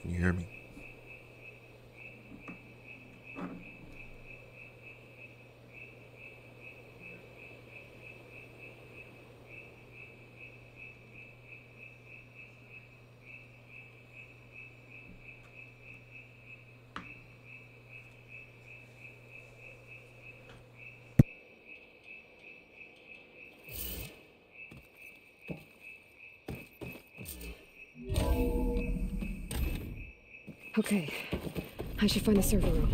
Can you hear me? Okay, I should find the server room.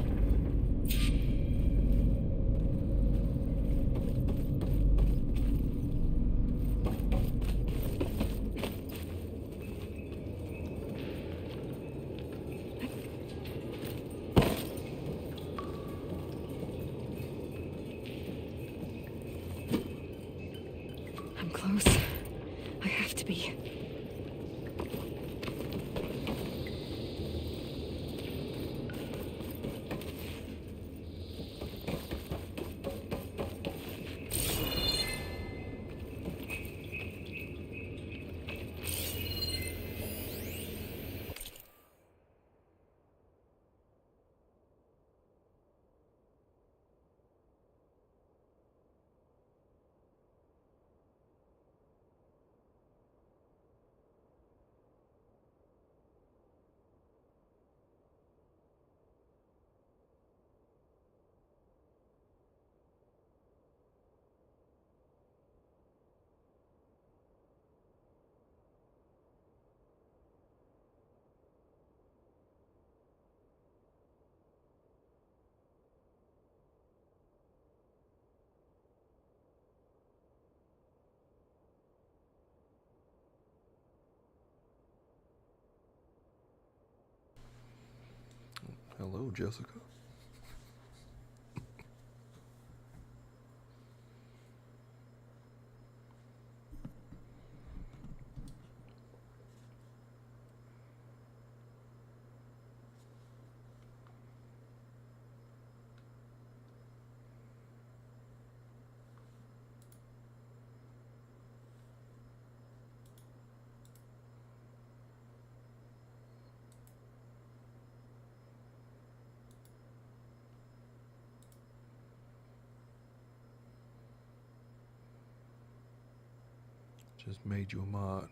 I'm close. I have to be. Hello, Jessica. Just made you a mod.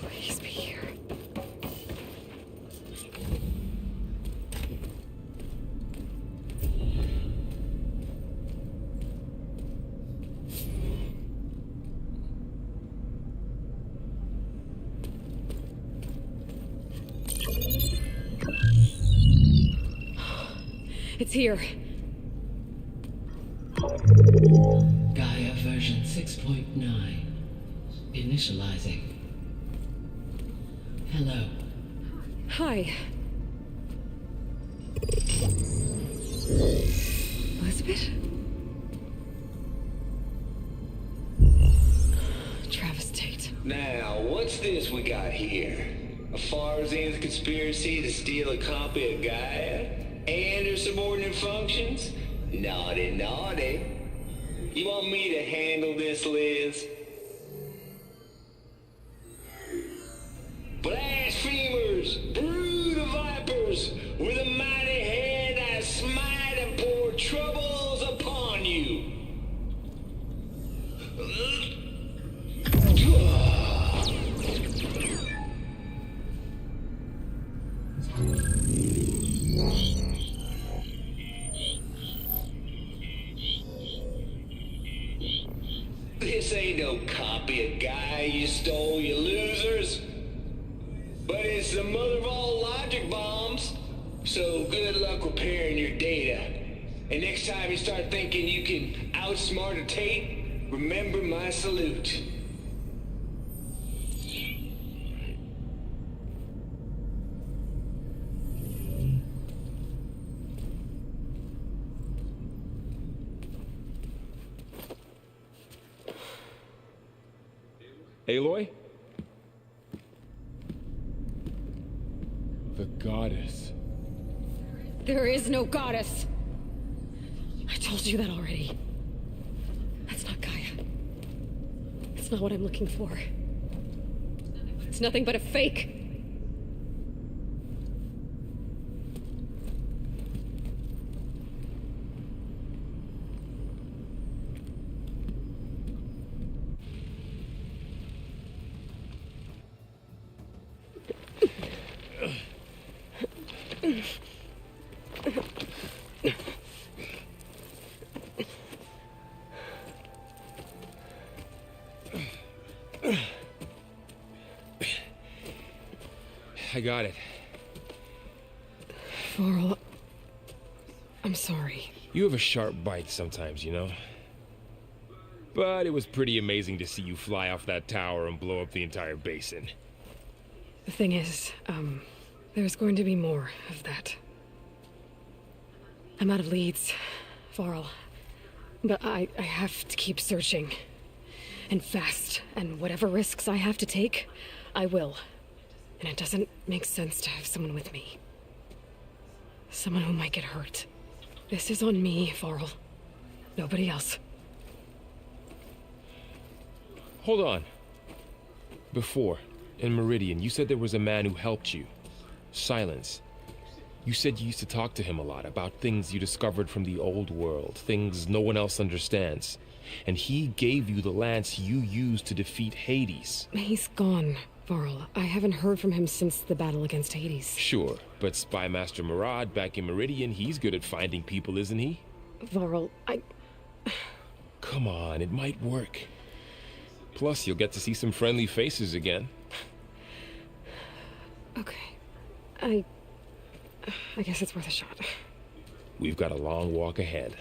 Please be here. It's here. Gaia version 6.9. Initializing. Hello. Hi. Elizabeth? Travis Tate. Now, what's this we got here? A Farzan's conspiracy to steal a copy of Gaia? And her subordinate functions? Naughty, naughty. You want me to handle this, Liz? Blasphemers! Brood of vipers! With a mighty hand I smite and pour troubles upon you! This ain't no copy of Gaia you stole, you losers. But it's the mother of all logic bombs. So good luck repairing your data. And next time you start thinking you can outsmart a Tate, remember my salute. Aloy? The goddess. There is no goddess. I told you that already. That's not Gaia. It's not what I'm looking for. It's nothing but a fake. I got it. Varl, I'm sorry. You have a sharp bite sometimes, you know? But it was pretty amazing to see you fly off that tower and blow up the entire basin. The thing is, there's going to be more of that. I'm out of leads, Varl. But I have to keep searching. And fast. And whatever risks I have to take, I will. And it doesn't make sense to have someone with me. Someone who might get hurt. This is on me, Varl. Nobody else. Hold on. Before, in Meridian, you said there was a man who helped you. Silence. You said you used to talk to him a lot about things you discovered from the old world, things no one else understands. And he gave you the lance you used to defeat Hades. He's gone, Varl. I haven't heard from him since the battle against Hades. Sure, but Spymaster Murad back in Meridian, he's good at finding people, isn't he? Varl, Come on, it might work. Plus, you'll get to see some friendly faces again. Okay. I guess it's worth a shot. We've got a long walk ahead.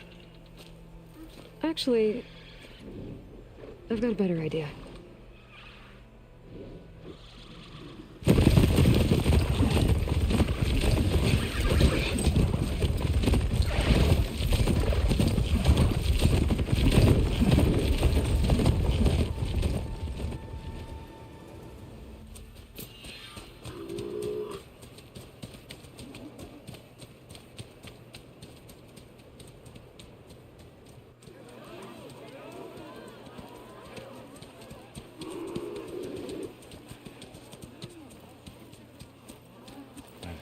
Actually, I've got a better idea.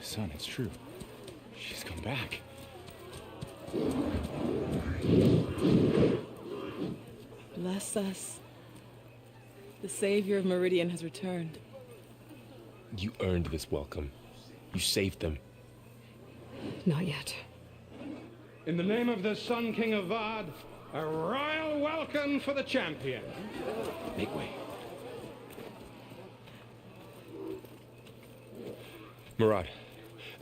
Son, it's true. She's come back. Bless us. The savior of Meridian has returned. You earned this welcome. You saved them. Not yet. In the name of the Sun King of Vard, a royal welcome for the champion. Make way. Murad,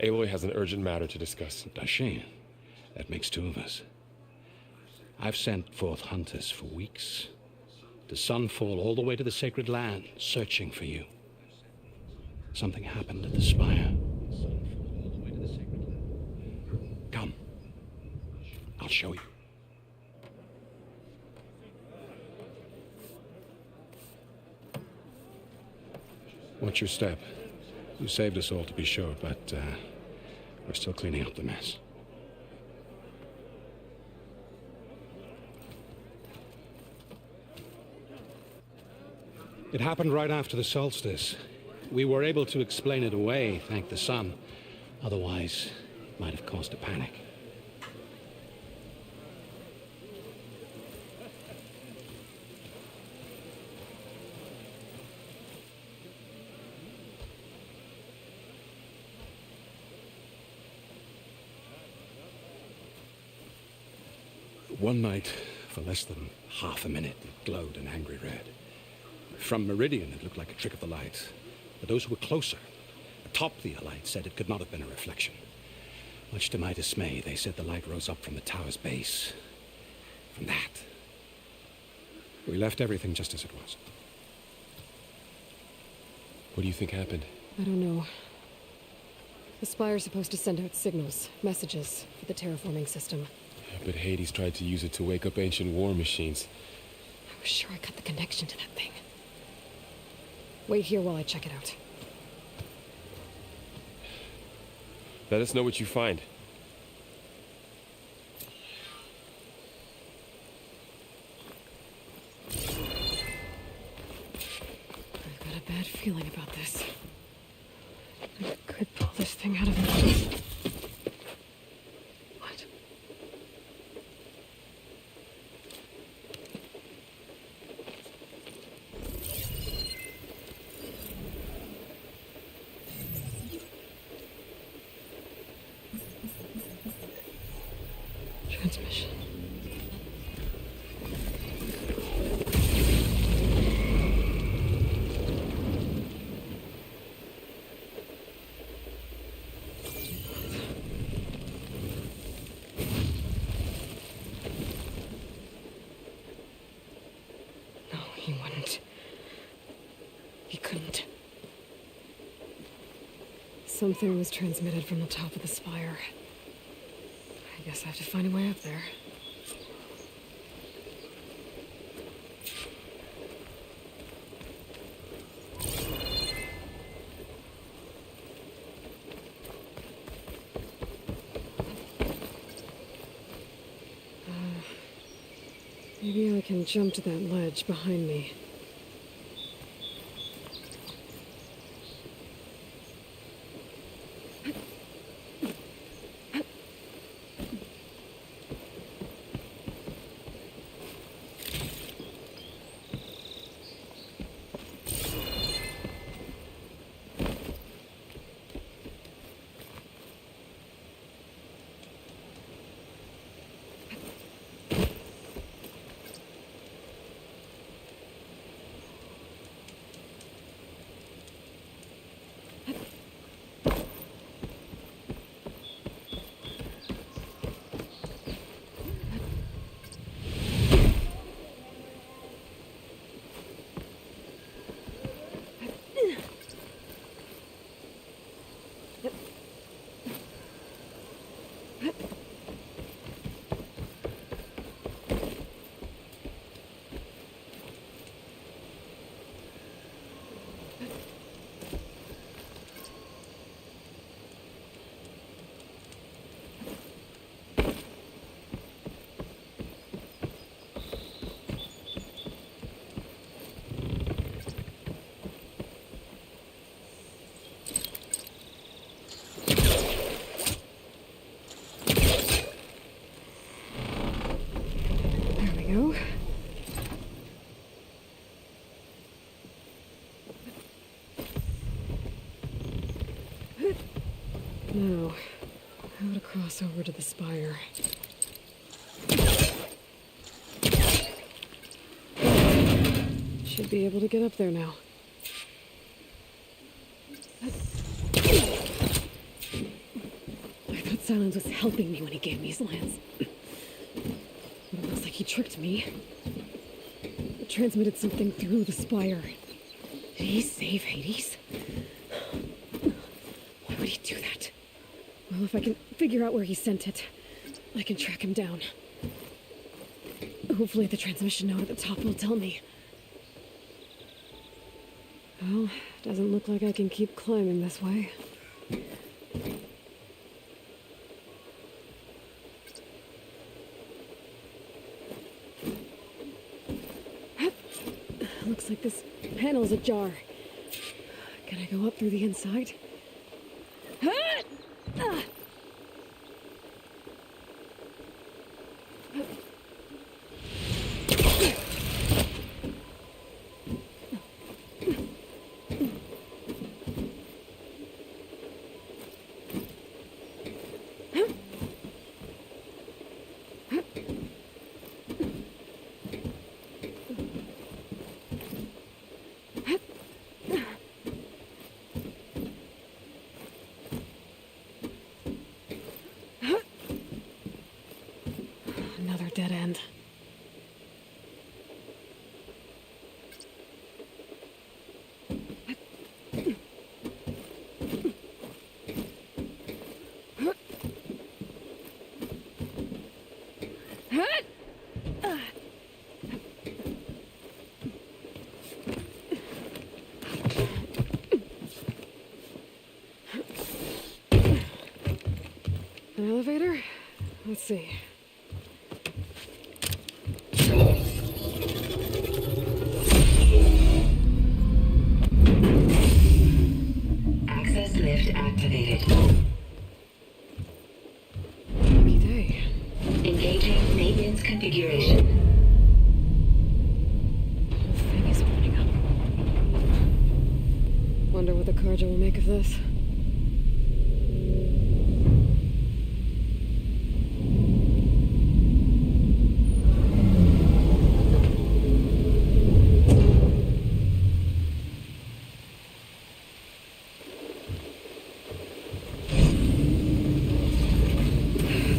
Aloy has an urgent matter to discuss. Does she? That makes two of us. I've sent forth hunters for weeks. To Sunfall all the way to the Sacred Land, searching for you. Something happened at the Spire. Come. I'll show you. Watch your step. You saved us all, to be sure, but we're still cleaning up the mess. It happened right after the solstice. We were able to explain it away, thank the sun. Otherwise, it might have caused a panic. One night, for less than half a minute, it glowed an angry red. From Meridian, it looked like a trick of the light. But those who were closer, atop the light, said it could not have been a reflection. Much to my dismay, they said the light rose up from the tower's base. From that. We left everything just as it was. What do you think happened? I don't know. The Spire's supposed to send out signals, messages, for the terraforming system. But Hades tried to use it to wake up ancient war machines. I was sure I cut the connection to that thing. Wait here while I check it out. Let us know what you find. I've got a bad feeling about this. I could pull this thing out of it. What? Transmission. No, he wouldn't. He couldn't. Something was transmitted from the top of the spire. I guess I have to find a way up there. Maybe I can jump to that ledge behind me. Go. Now, how to cross over to the spire. Should be able to get up there now. I thought Silence was helping me when he gave me his lance. It looks like he tricked me. It transmitted something through the spire. Did he save Hades? Why would he do that? Well, if I can figure out where he sent it, I can track him down. Hopefully the transmission note at the top will tell me. Well, doesn't look like I can keep climbing this way. Looks like this panel's ajar. Can I go up through the inside? An elevator? Let's see. Access lift activated. Lucky day. Engaging maintenance configuration. The whole thing is opening up. Wonder what the Carja will make of this.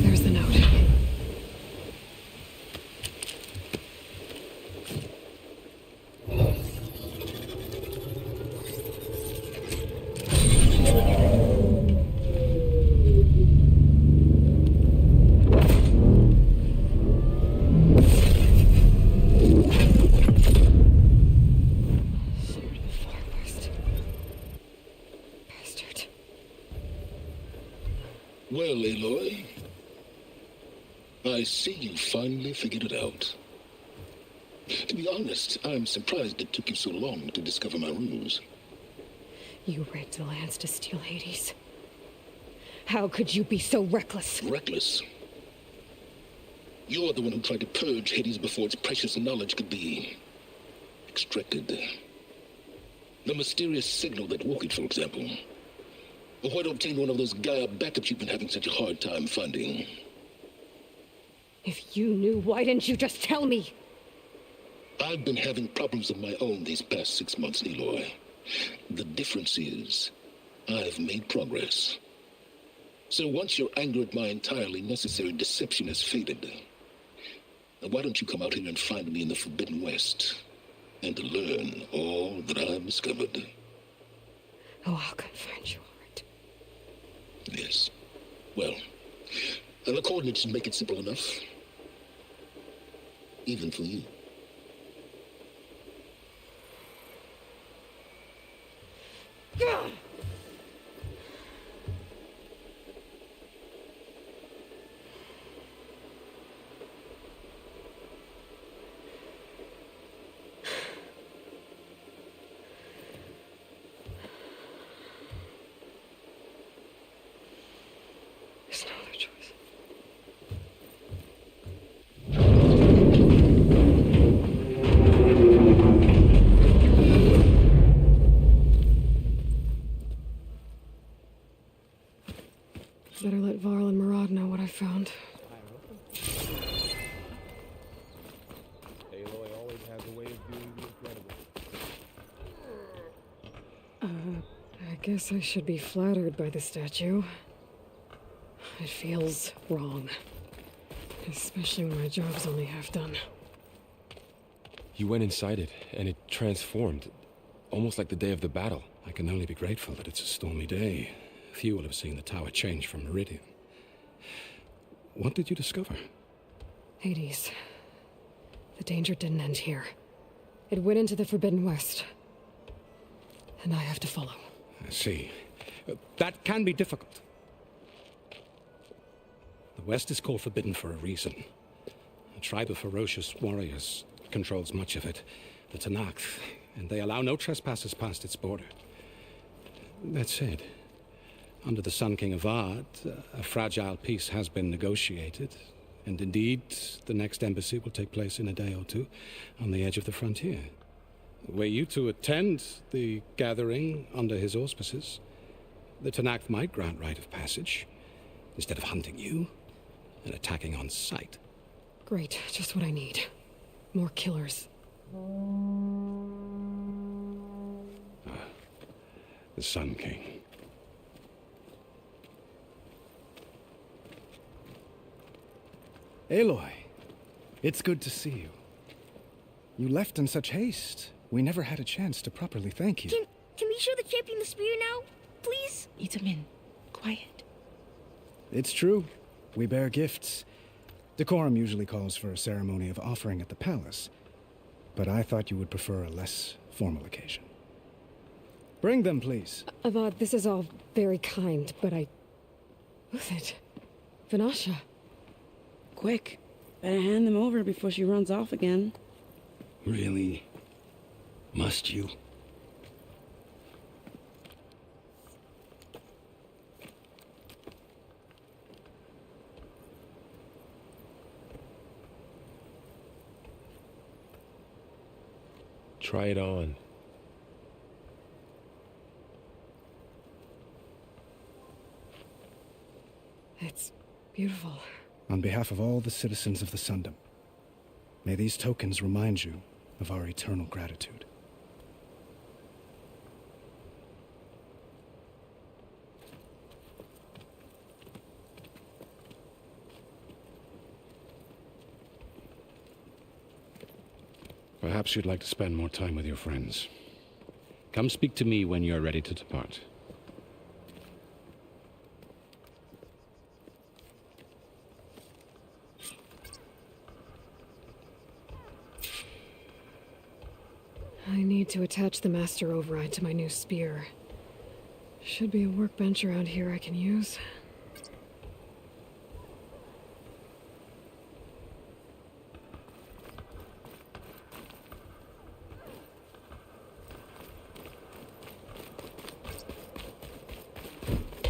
There's the note. Shared the Far West. Bastard. Well, Aloy, I see you finally figured it out. To be honest, I'm surprised it took you so long to discover my ruse. You rigged the lands to steal Hades. How could you be so reckless? Reckless? You're the one who tried to purge Hades before its precious knowledge could be extracted. The mysterious signal that woke it, for example. Or why to obtain one of those Gaia backups you've been having such a hard time finding. If you knew, why didn't you just tell me? I've been having problems of my own these past 6 months, Aloy. The difference is, I've made progress. So once your anger at my entirely necessary deception has faded, why don't you come out here and find me in the Forbidden West and learn all that I've discovered? Oh, I'll come find you, all right. Yes. Well, the coordinates should make it simple enough. Even for you. There's no other choice. Better let Varl and Murad know what I found. Aloy always has a way of doing the incredible. I guess I should be flattered by the statue. It feels wrong. Especially when my job's only half done. You went inside it, and it transformed. Almost like the day of the battle. I can only be grateful that it's a stormy day. Few will have seen the tower change from Meridian. What did you discover? Hades. The danger didn't end here. It went into the Forbidden West. And I have to follow. I see. That can be difficult. The West is called Forbidden for a reason. A tribe of ferocious warriors controls much of it, the Tenakth, and they allow no trespassers past its border. That said, under the Sun King Avad, a fragile peace has been negotiated, and indeed, the next embassy will take place in a day or two on the edge of the frontier. Were you to attend the gathering under his auspices, the Tenakth might grant right of passage, instead of hunting you and attacking on sight. Great, just what I need. More killers. The Sun King. Aloy, it's good to see you. You left in such haste. We never had a chance to properly thank you. Can we show the champion the spear now, please? Itamin, quiet. It's true. We bear gifts. Decorum usually calls for a ceremony of offering at the palace, but I thought you would prefer a less formal occasion. Bring them, please. Avad, this is all very kind, but I... With it. Vanasha. Quick. Better hand them over before she runs off again. Really? Must you? Try it on. It's beautiful. On behalf of all the citizens of the Sundom, may these tokens remind you of our eternal gratitude. Perhaps you'd like to spend more time with your friends. Come speak to me when you're ready to depart. I need to attach the master override to my new spear. Should be a workbench around here I can use.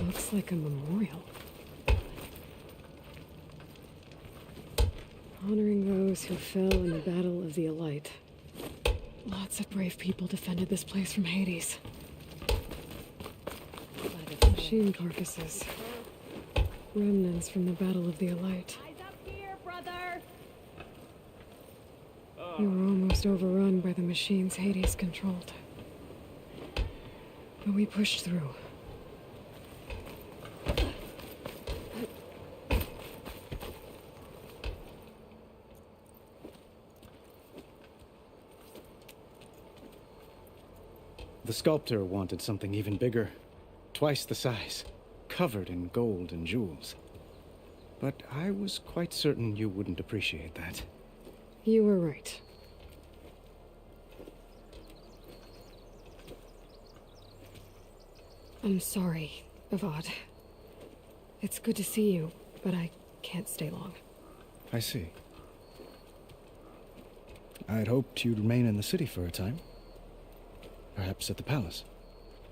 Looks like a memorial. Honoring those who fell in the Battle of the Elite. Lots of brave people defended this place from Hades. Machine carcasses. Remnants from the Battle of the Elite. Eyes up here, brother! We were almost overrun by the machines Hades controlled. But we pushed through. The sculptor wanted something even bigger, twice the size, covered in gold and jewels. But I was quite certain you wouldn't appreciate that. You were right. I'm sorry, Avad. It's good to see you, but I can't stay long. I see. I'd hoped you'd remain in the city for a time. Perhaps at the palace.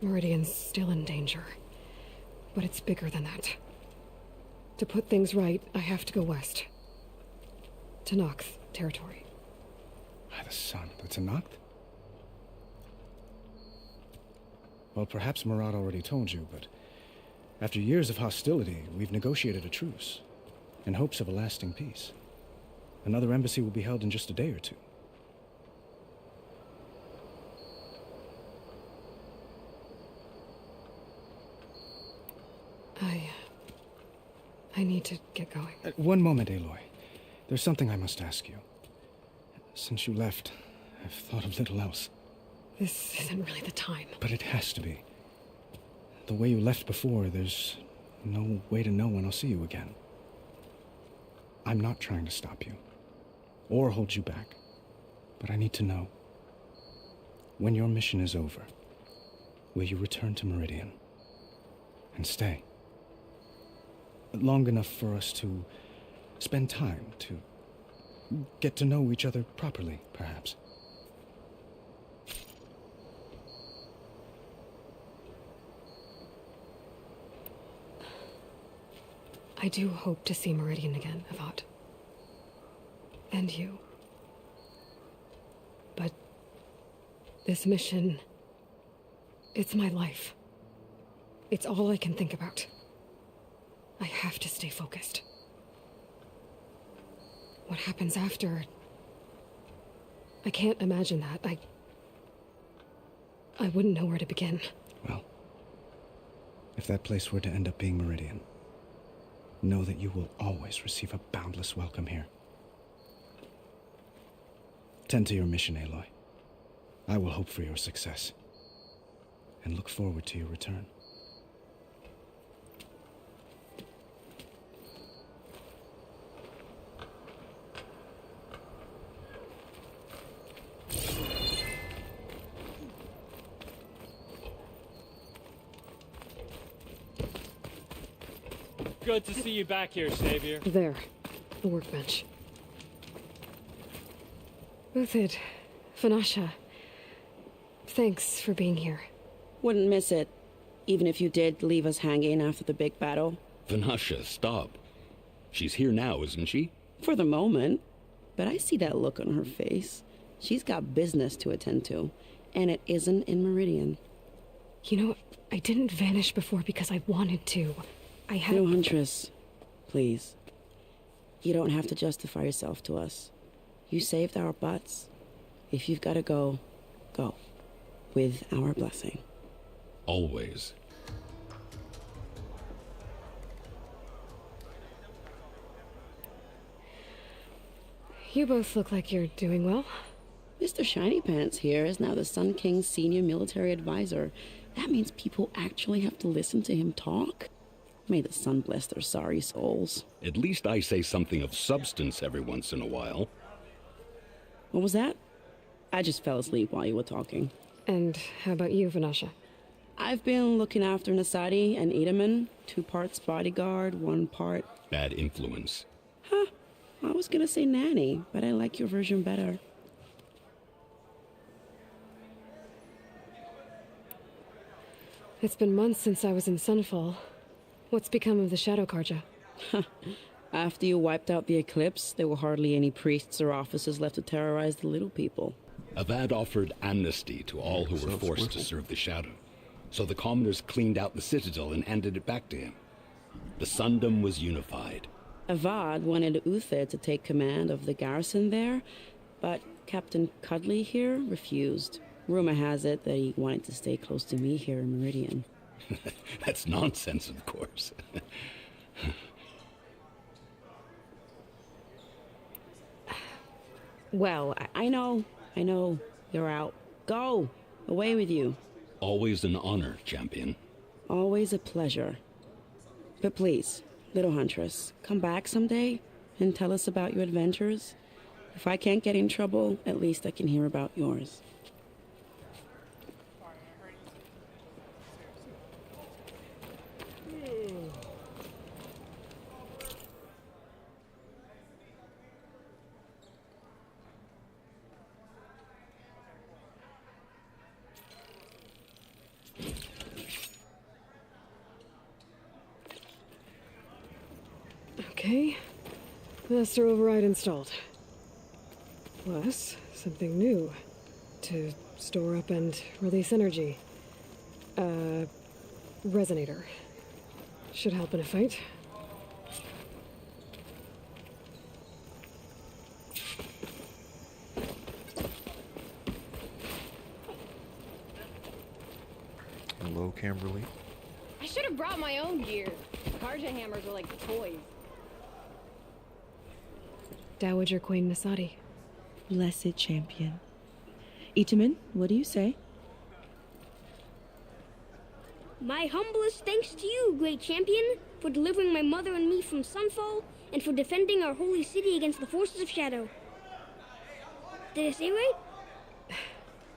Meridian's still in danger. But it's bigger than that. To put things right, I have to go west. To Noct territory. By the sun, that's a Noct? Well, perhaps Murad already told you, but after years of hostility, we've negotiated a truce, in hopes of a lasting peace. Another embassy will be held in just a day or two. I need to get going. One moment, Aloy. There's something I must ask you. Since you left, I've thought of little else. This isn't really the time. But it has to be. The way you left before, there's no way to know when I'll see you again. I'm not trying to stop you, or hold you back. But I need to know. When your mission is over, will you return to Meridian? And stay? Long enough for us to spend time, to get to know each other properly, perhaps. I do hope to see Meridian again, Avad. And you. But this mission, it's my life. It's all I can think about. I have to stay focused. What happens after? I can't imagine that. I wouldn't know where to begin. Well, if that place were to end up being Meridian, know that you will always receive a boundless welcome here. Tend to your mission, Aloy. I will hope for your success, and look forward to your return. Good to see you back here, Savior. There. The workbench. Uthid, Vanasha, thanks for being here. Wouldn't miss it, even if you did leave us hanging after the big battle. Vanasha, stop. She's here now, isn't she? For the moment. But I see that look on her face. She's got business to attend to, and it isn't in Meridian. You know, I didn't vanish before because I wanted to. I had... No, Huntress. Please. You don't have to justify yourself to us. You saved our butts. If you've got to go, go. With our blessing. Always. You both look like you're doing well. Mr. Shiny Pants here is now the Sun King's senior military advisor. That means people actually have to listen to him talk? May the sun bless their sorry souls. At least I say something of substance every once in a while. What was that? I just fell asleep while you were talking. And how about you, Vanasha? I've been looking after Nasadi and Edaman. 2 parts bodyguard, 1 part... Bad influence. Huh. I was gonna say nanny, but I like your version better. It's been months since I was in Sunfall. What's become of the Shadow Karja? After you wiped out the Eclipse, there were hardly any priests or officers left to terrorize the little people. Avad offered amnesty to all who were forced to serve the Shadow. So the commoners cleaned out the citadel and handed it back to him. The Sundom was unified. Avad wanted Uthid to take command of the garrison there, but Captain Cudley here refused. Rumor has it that he wanted to stay close to me here in Meridian. That's nonsense, of course. Well, I know. You're out. Go! Away with you. Always an honor, champion. Always a pleasure. But please, little Huntress, come back someday and tell us about your adventures. If I can't get in trouble, at least I can hear about yours. Okay. Master override installed. Plus, something new. To store up and release energy. Resonator. Should help in a fight. Hello, Kimberly. I should have brought my own gear. Karja hammers are like toys. Dowager Queen Nasadi. Blessed champion. Itaman, what do you say? My humblest thanks to you, great champion, for delivering my mother and me from Sunfall, and for defending our holy city against the forces of Shadow. Did I say right?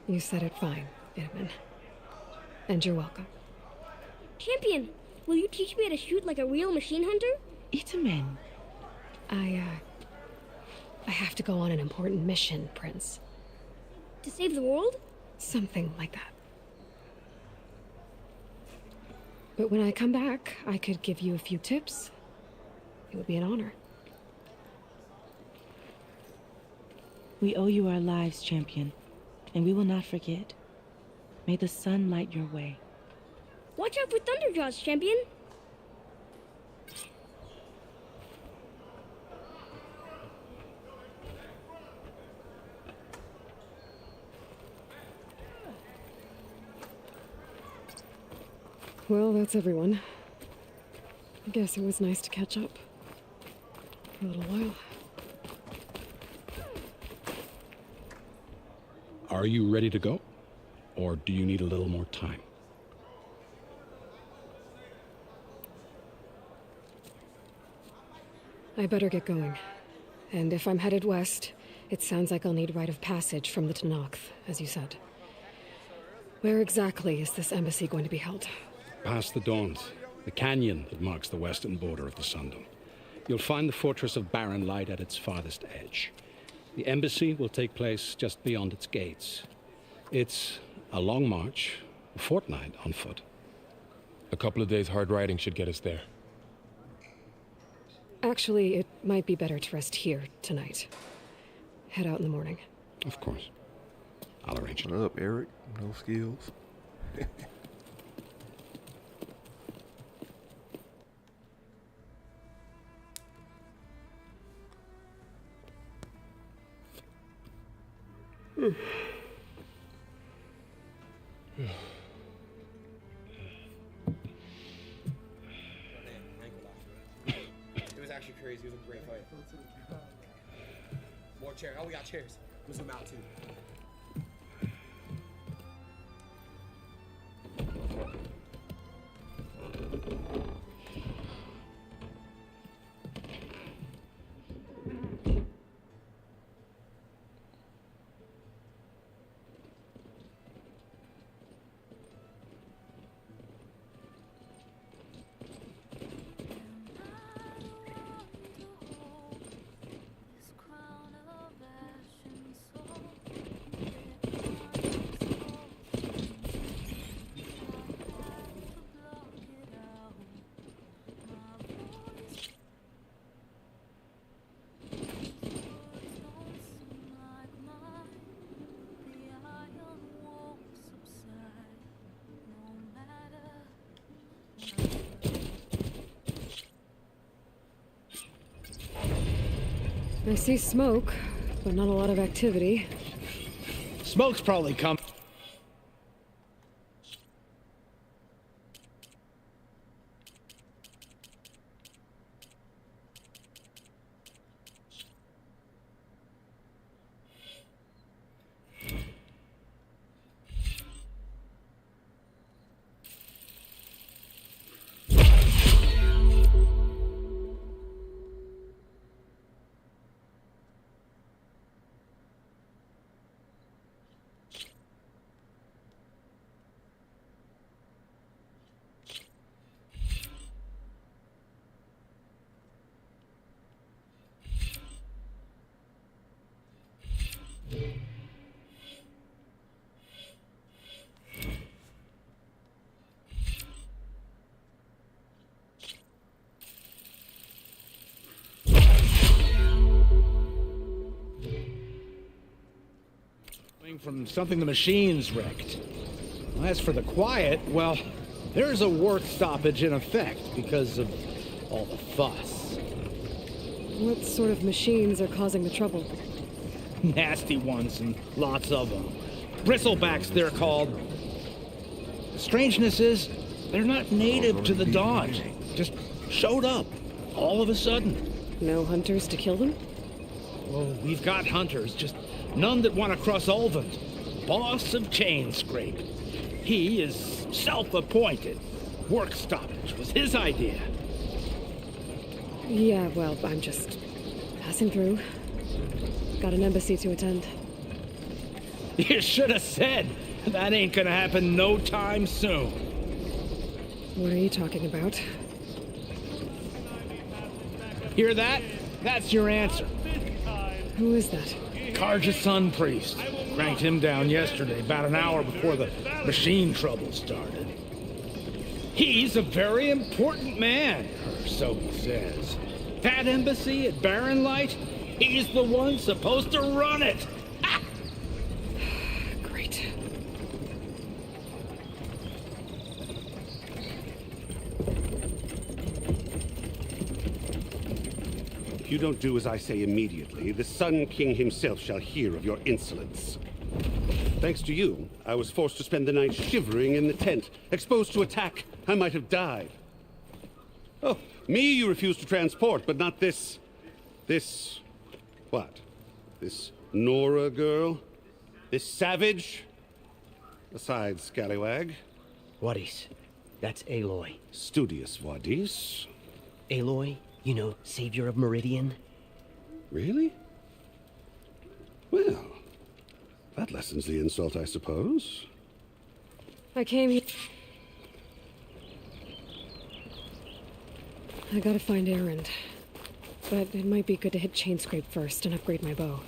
You said it fine, Itaman. And you're welcome. Champion, will you teach me how to shoot like a real machine hunter? Itaman. I have to go on an important mission, Prince. To save the world? Something like that. But when I come back, I could give you a few tips. It would be an honor. We owe you our lives, champion, and we will not forget. May the sun light your way. Watch out for Thunderjaws, champion. Well, that's everyone. I guess it was nice to catch up. For a little while. Are you ready to go? Or do you need a little more time? I better get going. And if I'm headed west, it sounds like I'll need rite of passage from the Tenakth, as you said. Where exactly is this embassy going to be held? Past the Dawns. the canyon that marks the western border of the Sundom. You'll find the fortress of Barren Light at its farthest edge. The embassy will take place just beyond its gates. It's a long march, a fortnight on foot. A couple of days hard riding should get us there. Actually, it might be better to rest here tonight. Head out in the morning. Of course. I'll arrange it. What up, Eric? No skills. It was actually crazy. It was a great fight. More chairs. Oh, we got chairs. Let's zoom out too. I see smoke, but not a lot of activity. Smoke's probably come. From something the machines wrecked. As for the quiet, well, there's a work stoppage in effect because of all the fuss. What sort of machines are causing the trouble? Nasty ones, and lots of them. Bristlebacks, they're called. The strangeness is, they're not native to the Dodge. Just showed up, all of a sudden. No hunters to kill them? Well, we've got hunters, just none that want to cross Ulvund. Boss of Chain Scrape. He is self-appointed. Work stoppage was his idea. Yeah, well, I'm just passing through. Got an embassy to attend. You should have said. That ain't gonna happen no time soon. What are you talking about? Hear that? That's your answer. Who is that? Karja Sun Priest. Cranked him down yesterday, about an hour before the machine trouble started. He's a very important man, or so he says. That embassy at Barren Light, he's the one supposed to run it. Ah! Great. If you don't do as I say immediately, the Sun King himself shall hear of your insolence. Thanks to you, I was forced to spend the night shivering in the tent, exposed to attack. I might have died. Oh, me you refuse to transport, but not this... what? This Nora girl? This savage? Besides, scallywag. Wadis. That's Aloy. Studious Wadis. Aloy, you know, savior of Meridian. Really? Well, that lessens the insult, I suppose. I came here. I gotta find Erend. But it might be good to hit Chainscrape first and upgrade my bow.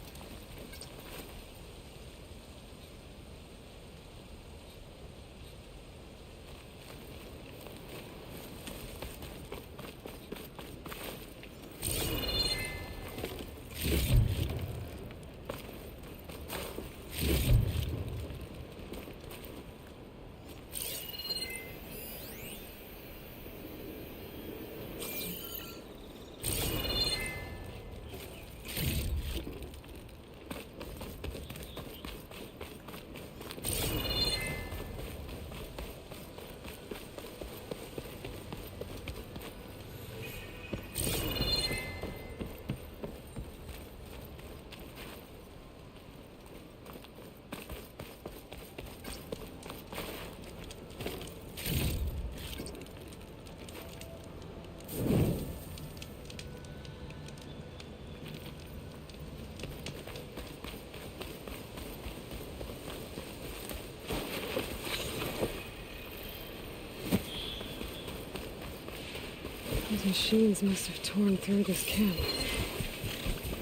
Those machines must have torn through this camp.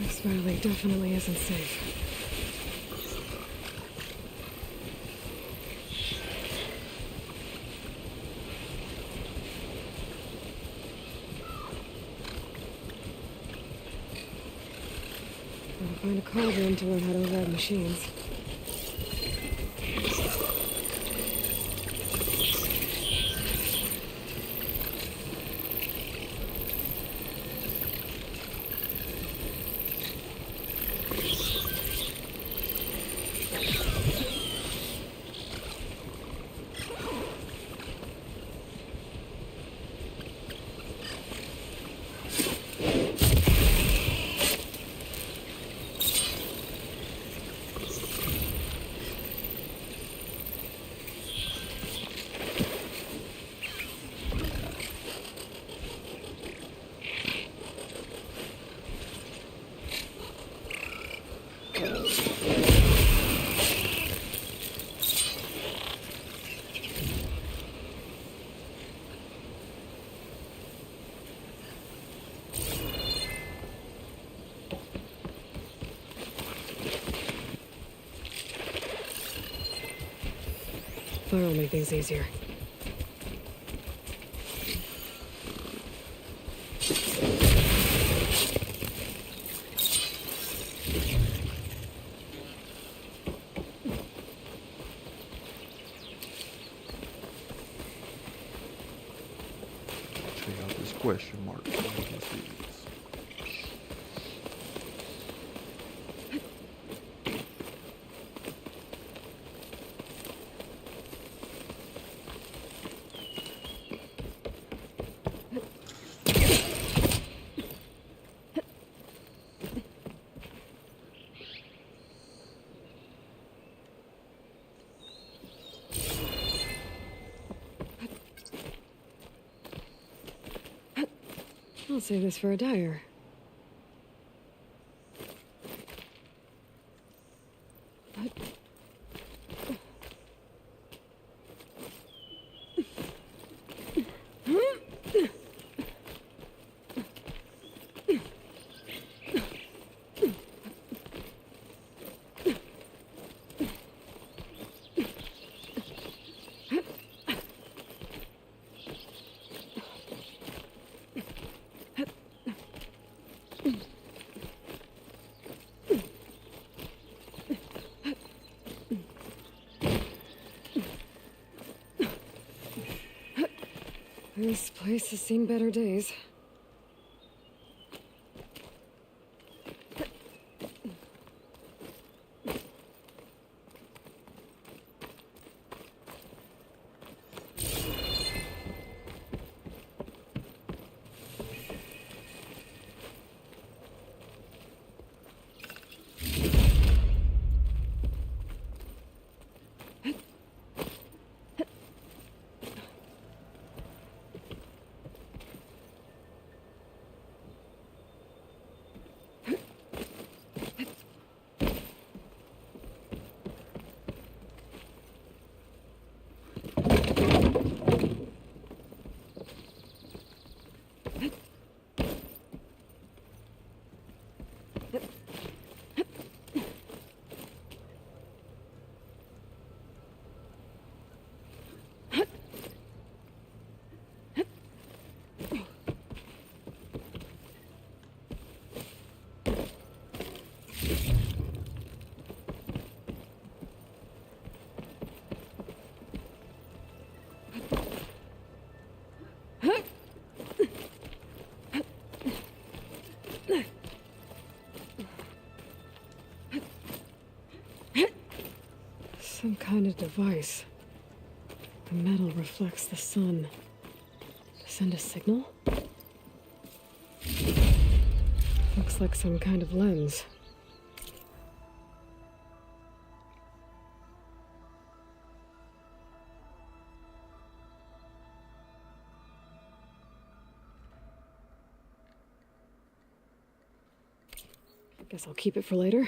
This valley definitely isn't safe. Gotta find a cauldron to learn how to override machines. Fire will make things easier. Check out this question mark. What this is. I'll save this for a dyer. This place has seen better days. kind of device. The metal reflects the sun. To send a signal? Looks like some kind of lens. Guess I'll keep it for later.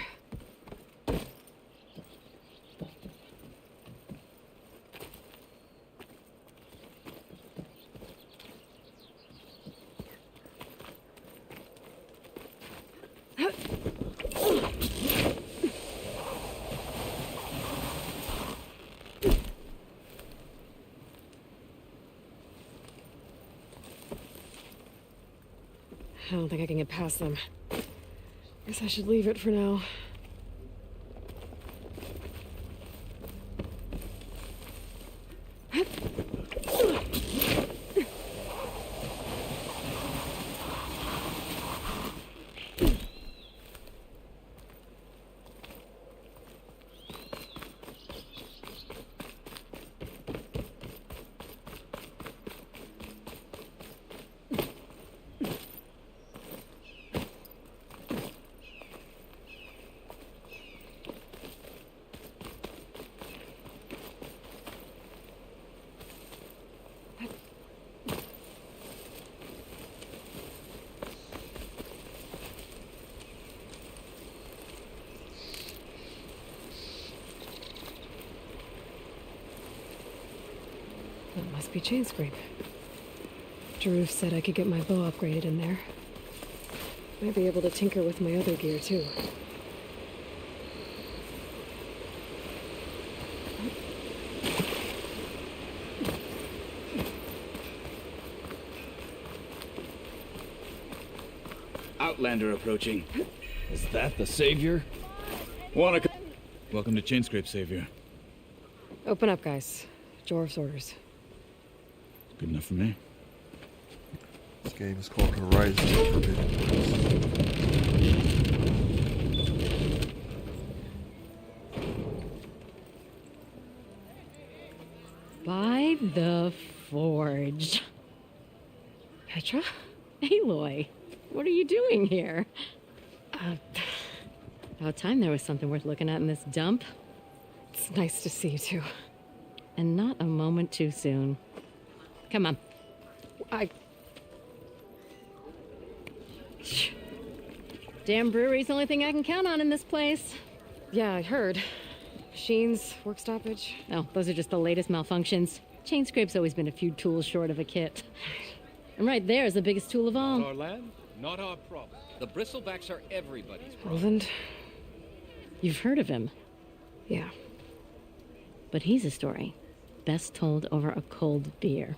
I don't think I can get past them. Guess I should leave it for now. That must be Chainscrape. Jaruf said I could get my bow upgraded in there. Might be able to tinker with my other gear, too. Outlander approaching. Is that the Savior? Welcome to Chainscrape, Savior. Open up, guys. Jaruf's orders. Good enough for me. This game is called Horizon Forbidden West. By the Forge. Petra? Aloy, what are you doing here? About time there was something worth looking at in this dump. It's nice to see you too. And not a moment too soon. Come on. Damn brewery's the only thing I can count on in this place. Yeah, I heard. Machines, work stoppage. Oh, those are just the latest malfunctions. Chainscrape's always been a few tools short of a kit. And right there is the biggest tool of all. Our land, not our problem. The bristlebacks are everybody's problem. Roland? You've heard of him? Yeah. But he's a story best told over a cold beer.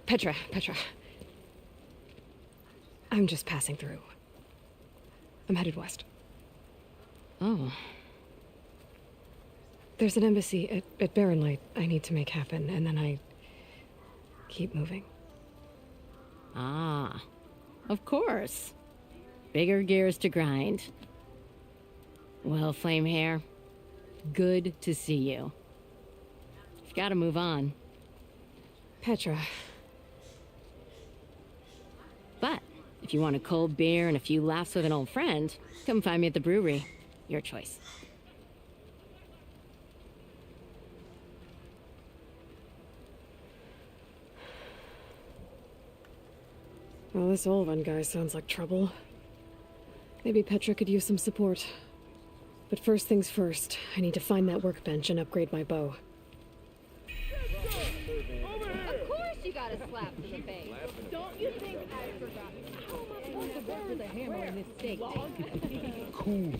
Petra. I'm just passing through. I'm headed west. Oh. There's an embassy at Barren Light I need to make happen, and then I keep moving. Ah, of course. Bigger gears to grind. Well, Flamehair, good to see you. You've got to move on. Petra. But if you want a cold beer and a few laughs with an old friend, come find me at the brewery. Your choice. Well, this Olvan guy sounds like trouble. Maybe Petra could use some support. But first things first, I need to find that workbench and upgrade my bow. Of course you got a slap in the face. Don't you think I forgot? What's the bear with a hammer in this steak? Cool.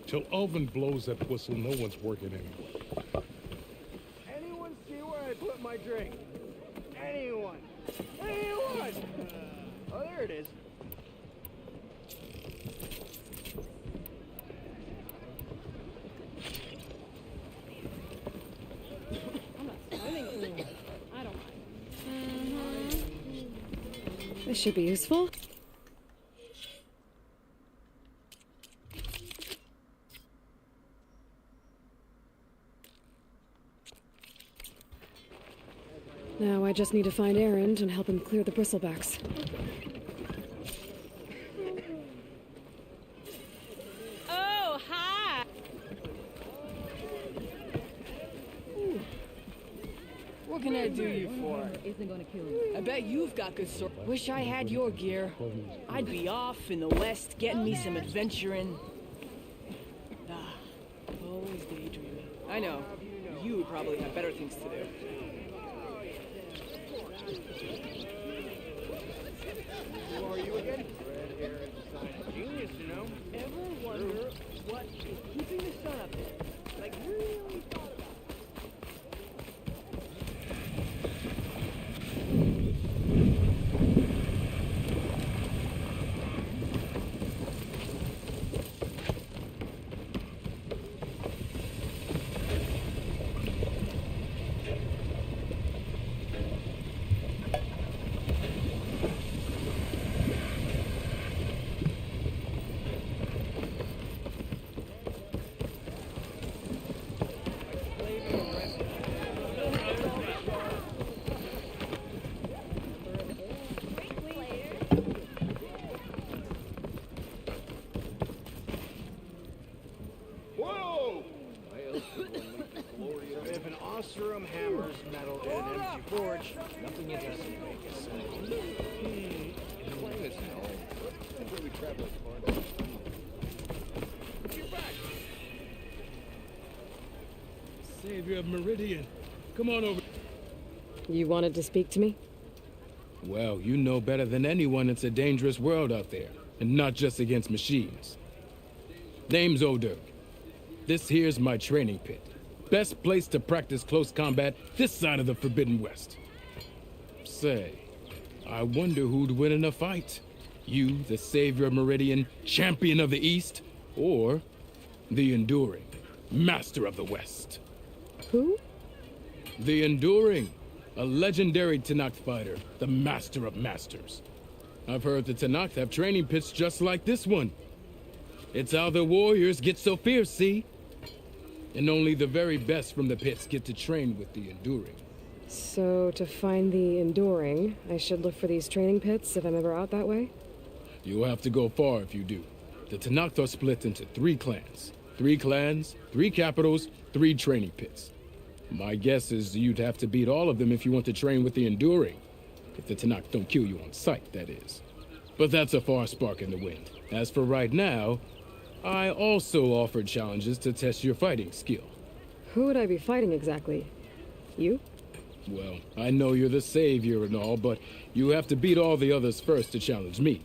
Till Ulvin blows that whistle, no one's working anymore. Anyone see where I put my drink? Anyone? Anyone? Oh, there it is. I don't mind. This should be useful. Now I just need to find Erend and help him clear the bristlebacks. Oh, hi! What can I do you for? Isn't gonna kill you. I bet you've got good sword. Wish I had your gear. I'd be off in the west getting me some adventuring. Ah, always daydreaming. I know. You probably have better things to do. Who are you again? Red hair and design. Genius, you know. Ever wonder what is keeping the sun up there? Like, really thought about it. Whoa! If an Oseram hammers metal in an empty forge, nothing it doesn't make a sound. Plain as hell. Until we travel as far. Savior of Meridian, come on over. You wanted to speak to me? Well, you know better than anyone it's a dangerous world out there, and not just against machines. Name's Odur. This here's my training pit. Best place to practice close combat this side of the Forbidden West. Say, I wonder who'd win in a fight. You, the Savior of Meridian, Champion of the East, or the Enduring, Master of the West. Who? The Enduring, a legendary Tenakth fighter, the Master of Masters. I've heard the Tenakth have training pits just like this one. It's how the warriors get so fierce, see? And only the very best from the pits get to train with the Enduring. So, to find the Enduring, I should look for these training pits if I'm ever out that way? You'll have to go far if you do. The Tenakth are split into 3 clans. 3 clans, 3 capitals, 3 training pits. My guess is you'd have to beat all of them if you want to train with the Enduring. If the Tenakth don't kill you on sight, that is. But that's a far spark in the wind. As for right now, I also offered challenges to test your fighting skill. Who would I be fighting exactly? You? Well, I know you're the savior and all, but you have to beat all the others first to challenge me.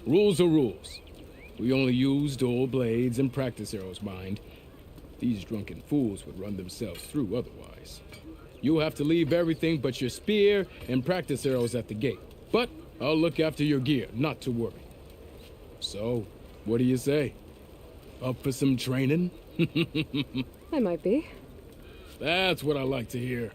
Rules are rules. We only use dual blades and practice arrows, mind. These drunken fools would run themselves through otherwise. You'll have to leave everything but your spear and practice arrows at the gate. But I'll look after your gear, not to worry. So, what do you say? Up for some training? I might be. That's what I like to hear.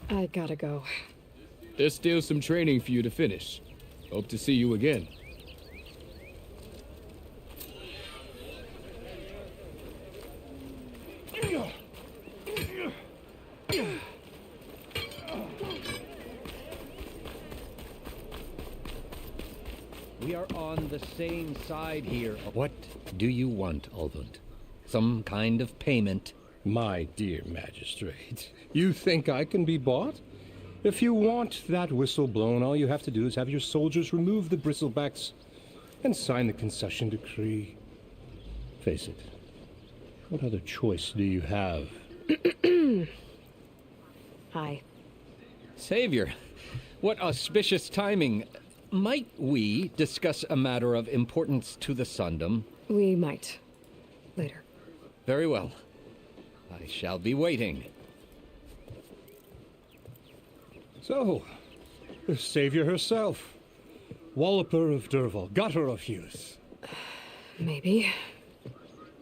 I gotta go. There's still some training for you to finish. Hope to see you again. are on the same side here. What do you want, Ulvund? Some kind of payment? My dear magistrate, you think I can be bought? If you want that whistle blown, all you have to do is have your soldiers remove the bristlebacks and sign the concession decree. Face it, what other choice do you have? Hi. Savior, what auspicious timing. Might we discuss a matter of importance to the Sundom? We might. Later. Very well. I shall be waiting. So, the Savior herself. Walloper of Derval, Gutter of Hughes. Maybe.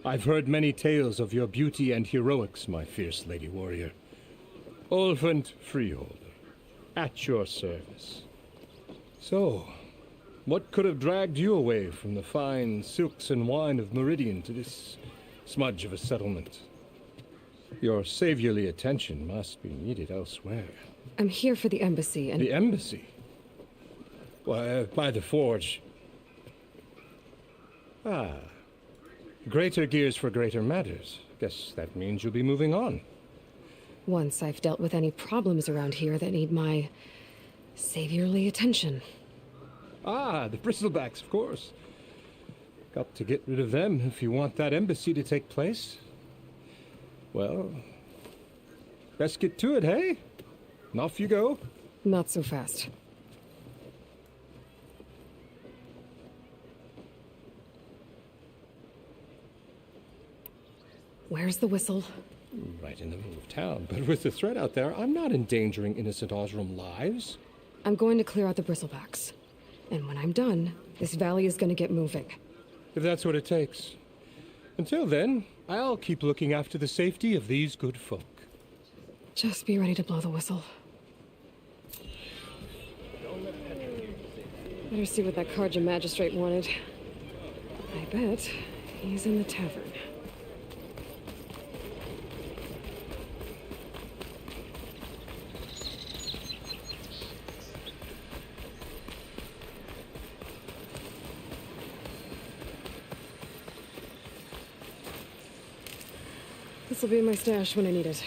I've heard many tales of your beauty and heroics, my fierce lady warrior. Ulvund Freeholder, at your service. So, what could have dragged you away from the fine silks and wine of Meridian to this smudge of a settlement? Your saviorly attention must be needed elsewhere. I'm here for the embassy and... The embassy? Why, by the forge. Ah. Greater gears for greater matters. Guess that means you'll be moving on. Once I've dealt with any problems around here that need my saviorly attention. Ah, the bristlebacks, of course. Got to get rid of them if you want that embassy to take place. Well, best get to it, hey? And off you go. Not so fast. Where's the whistle? Right in the middle of town, but with the threat out there, I'm not endangering innocent Osram lives. I'm going to clear out the bristlebacks. And when I'm done, this valley is going to get moving. If that's what it takes. Until then, I'll keep looking after the safety of these good folk. Just be ready to blow the whistle. Better see what that Carja magistrate wanted. I bet he's in the tavern. This'll be in my stash when I need it.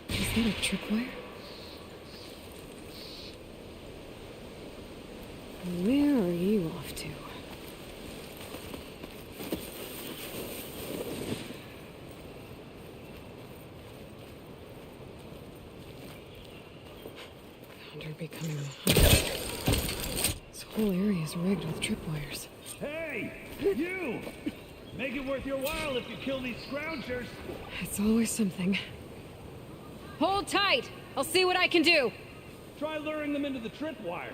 Is that a tripwire? Where are you off to? Becoming a hunter. This whole area is rigged with tripwires. Hey! You! Make it worth your while if you kill these scroungers! It's always something. Hold tight! I'll see what I can do! Try luring them into the tripwires.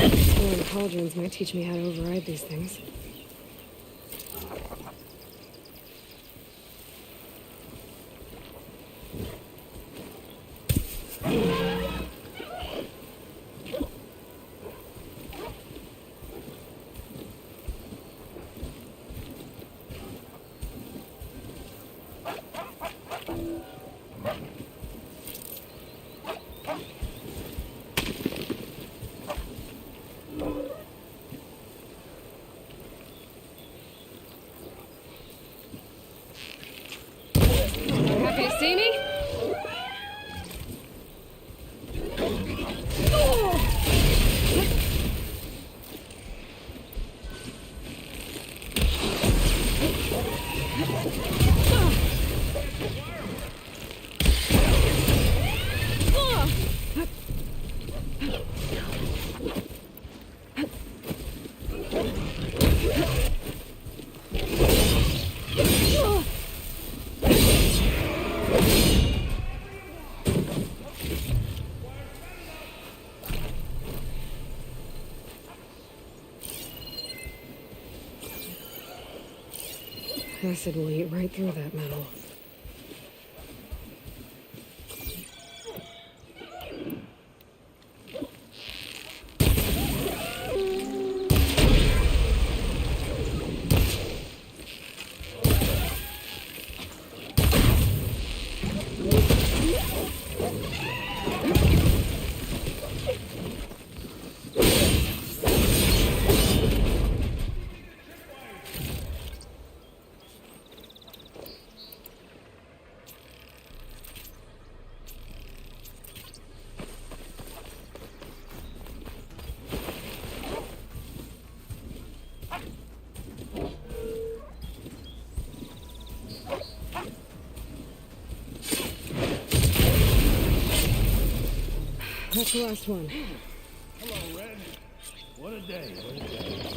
Exploring cauldrons might teach me how to override these things. Happy to see me? Acid will eat right through that metal. That's the last one. Hello, Red. What a day. What a day.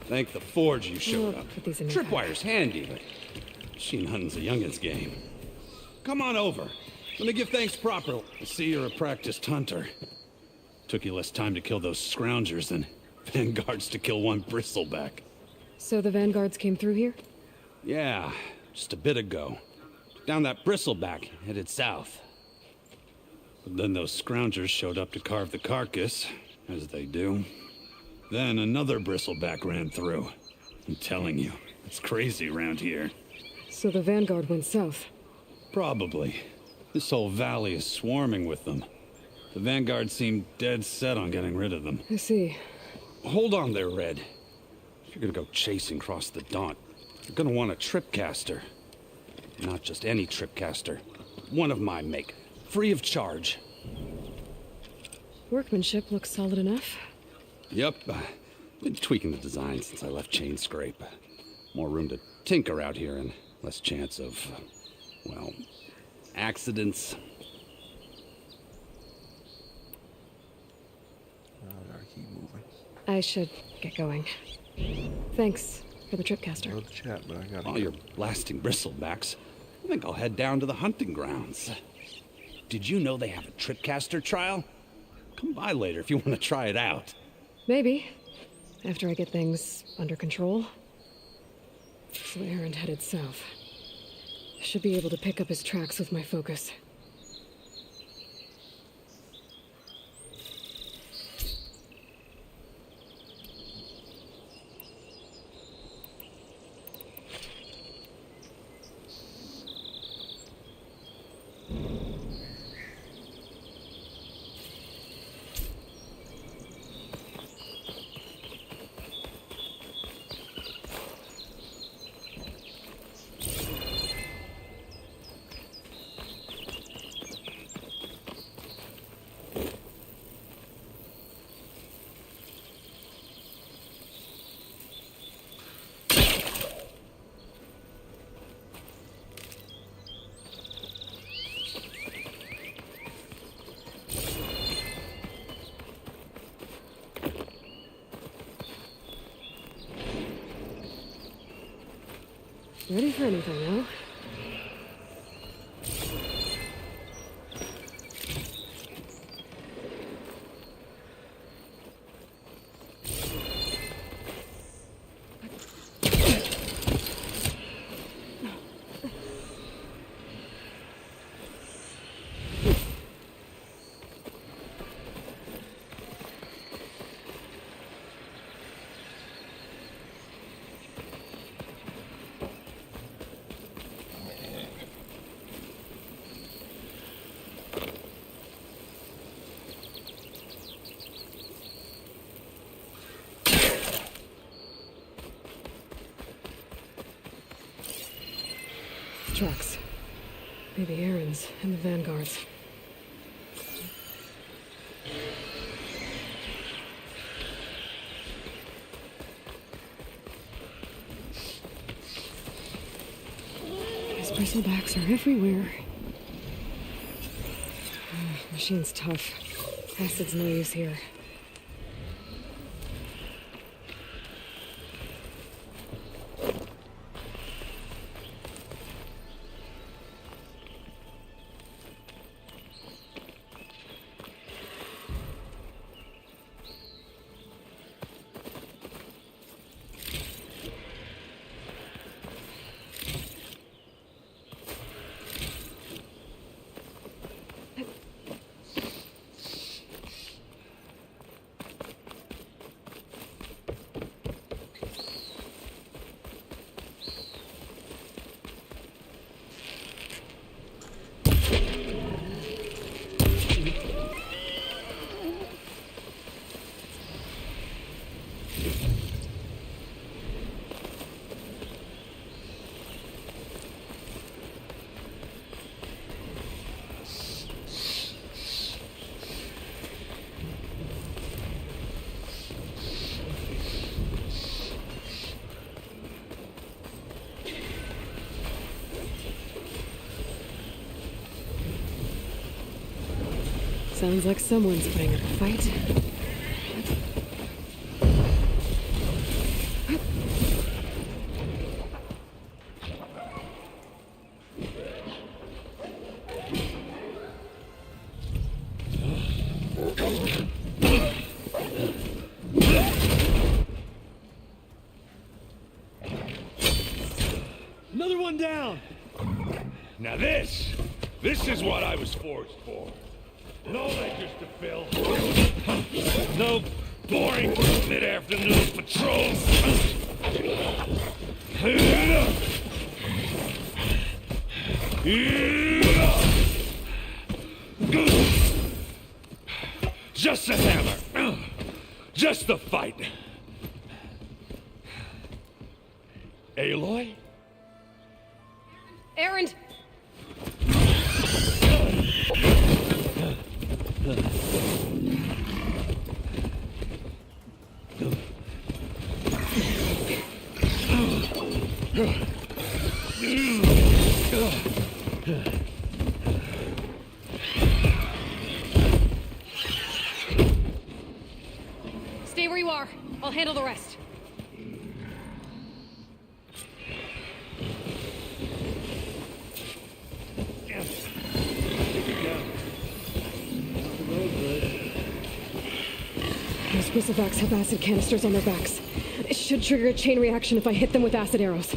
Thank the Forge you showed up. Put these in your Tripwire's handy, but machine hunting's a youngin's game. Come on over. Let me give thanks properly. I see you're a practiced hunter. Took you less time to kill those scroungers than vanguards to kill one bristleback. So the vanguards came through here? Yeah, just a bit ago. Down that bristleback, headed south. But then those scroungers showed up to carve the carcass, as they do. Then another bristleback ran through. I'm telling you, it's crazy around here. So the vanguard went south? Probably. This whole valley is swarming with them. The vanguard seemed dead set on getting rid of them. I see. Hold on there, Red. If you're gonna go chasing across the Daunt, you're gonna want a tripcaster. Not just any tripcaster. One of my make. Free of charge. Workmanship looks solid enough. Yep. Been tweaking the design since I left Chain Scrape. More room to tinker out here and less chance of, well, accidents. I gotta keep moving. I should get going. Thanks for the tripcaster. Love the chat, but I gotta While you're blasting bristlebacks, I think I'll head down to the hunting grounds. Did you know they have a tripcaster trial? Come by later if you want to try it out. Maybe. After I get things under control. So Aaron headed south. I should be able to pick up his tracks with my focus. Ready for anything, huh? Tracks. Maybe Aaron's and the vanguards. Bristlebacks are everywhere. Machine's tough. Acid's no use here. Sounds like someone's putting up a fight. Another one down! Now this is what I was forged for. No ledgers to fill. No boring mid-afternoon patrols. Just a hammer. Just the fight. Aloy? Erend! Stay where you are. I'll handle the rest. Those Bristlebacks have acid canisters on their backs. It should trigger a chain reaction if I hit them with acid arrows.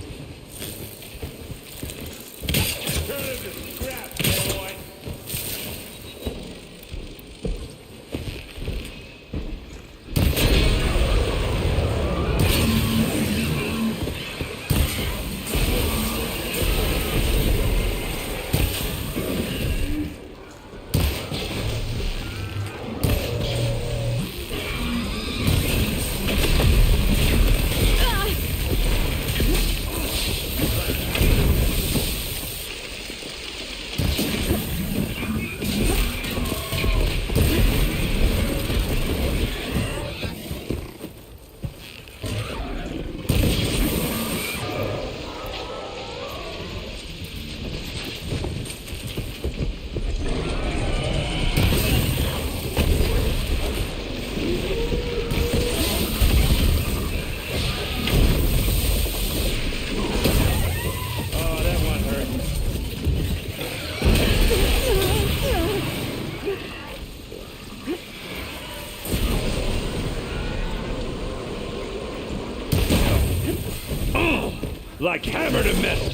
Like hammer to metal.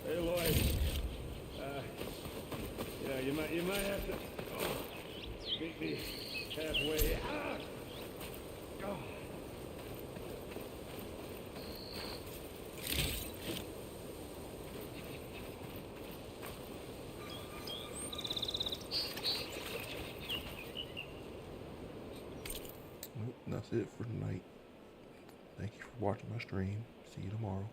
Hey, Lloyd. Yeah, you might have to meet me halfway. Oh. That's it for tonight. Thank you for watching my stream. See you tomorrow.